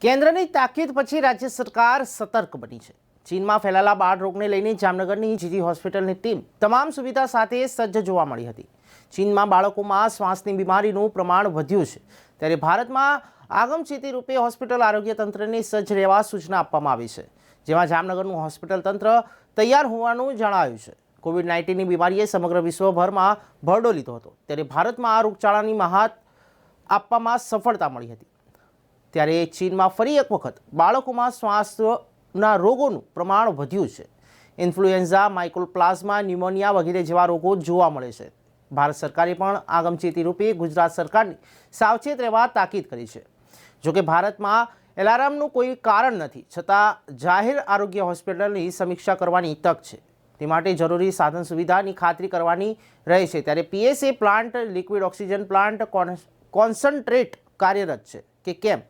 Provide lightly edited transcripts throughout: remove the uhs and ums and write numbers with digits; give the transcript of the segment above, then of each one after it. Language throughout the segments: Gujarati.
કેન્દ્રની તાકીદ પછી રાજ્ય સરકાર સતર્ક બની છે। ચીનમાં ફેલાયેલા બાળ રોગને લઈને જામનગરની જીજી હોસ્પિટલની ટીમ તમામ સુવિધા સાથે સજ્જ જોવા મળી હતી। ચીનમાં બાળકોમાં શ્વાસની બીમારીનું પ્રમાણ વધ્યું છે, ત્યારે ભારતમાં આગમચેતી રૂપે હોસ્પિટલ આરોગ્ય તંત્રને સજ્જ રહેવા સૂચના આપવામાં આવી છે, જેમાં જામનગરનું હોસ્પિટલ તંત્ર તૈયાર હોવાનું જણાવ્યું છે। કોવિડ-19ની બીમારીએ સમગ્ર વિશ્વભરમાં ભરડો લીધો હતો, ત્યારે ભારતમાં આ રોગચાળાની મહાત આપવામાં સફળતા મળી હતી। ત્યારે ચીનમાં ફરી એક વખત બાળકોમાં શ્વાસના રોગોનું પ્રમાણ વધ્યું છે। ઇન્ફ્લુએન્ઝા, માઇકોપ્લાઝમા, ન્યુમોનિયા વગેરે જેવા રોગો જોવા મળે છે। ભારત સરકારે પણ આગમચેતી રૂપે ગુજરાત સરકારની સાવચેત રહેવા તાકીદ કરી છે। જોકે ભારતમાં એલાર્મનું કોઈ કારણ નથી, છતાં જાહેર આરોગ્ય હોસ્પિટલની સમીક્ષા કરવાની તક છે, તે માટે જરૂરી સાધન સુવિધાની ખાતરી કરવાની રહે છે। ત્યારે PSA plant, liquid oxygen plant, concentrate કાર્યરત છે કે કેમ,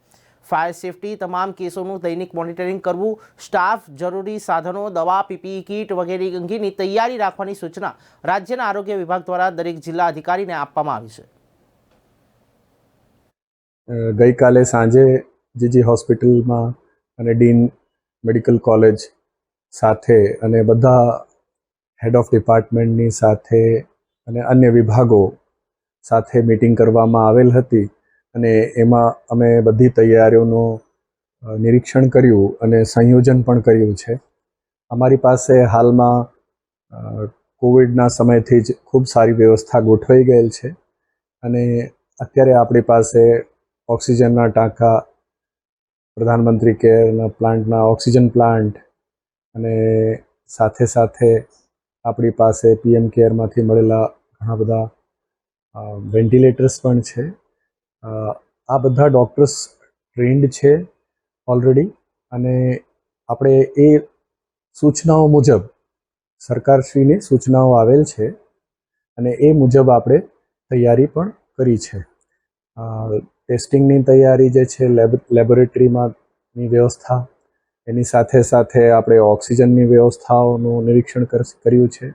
ફાયર સેફટી, તમામ કેસોનું દૈનિક મોનિટરિંગ કરવું, સ્ટાફ, જરૂરી સાધનો, દવા, પીપીઈ કીટ વગેરે અંગેની તૈયારી રાખવાની સૂચના રાજ્યના આરોગ્ય વિભાગ દ્વારા દરેક જિલ્લા અધિકારીને આપવામાં આવી છે। ગઈકાલે સાંજે જીજી હોસ્પિટલમાં અને ડીન મેડિકલ કોલેજ સાથે અને બધા હેડ ઓફ ડિપાર્ટમેન્ટની સાથે અને અન્ય વિભાગો સાથે મીટિંગ કરવામાં આવેલ હતી અને એમાં અમે બધી તૈયારીઓનું નિરીક્ષણ કર્યું અને સંયોજન પણ કર્યું છે। અમારી પાસે હાલમાં કોવિડના સમયથી જ ખૂબ સારી વ્યવસ્થા ગોઠવાઈ ગયેલ છે અને અત્યારે આપણી પાસે ઓક્સિજનના ટાંકા, પ્રધાનમંત્રી કેરના પ્લાન્ટના ઓક્સિજન પ્લાન્ટ અને સાથે સાથે આપણી પાસે પીએમ કેરમાંથી મળેલા ઘણા બધા વેન્ટિલેટર્સ પણ છે। આ બધા ડૉક્ટર્સ ટ્રેન્ડ છે ઓલરેડી અને આપણે એ સૂચનાઓ મુજબ સરકારશ્રીની સૂચનાઓ આવેલ છે અને એ મુજબ આપણે તૈયારી પણ કરી છે। ટેસ્ટિંગની તૈયારી જે છે, લેબોરેટરીમાંની વ્યવસ્થા, એની સાથે સાથે આપણે ઓક્સિજનની વ્યવસ્થાઓનું નિરીક્ષણ કર્યું છે।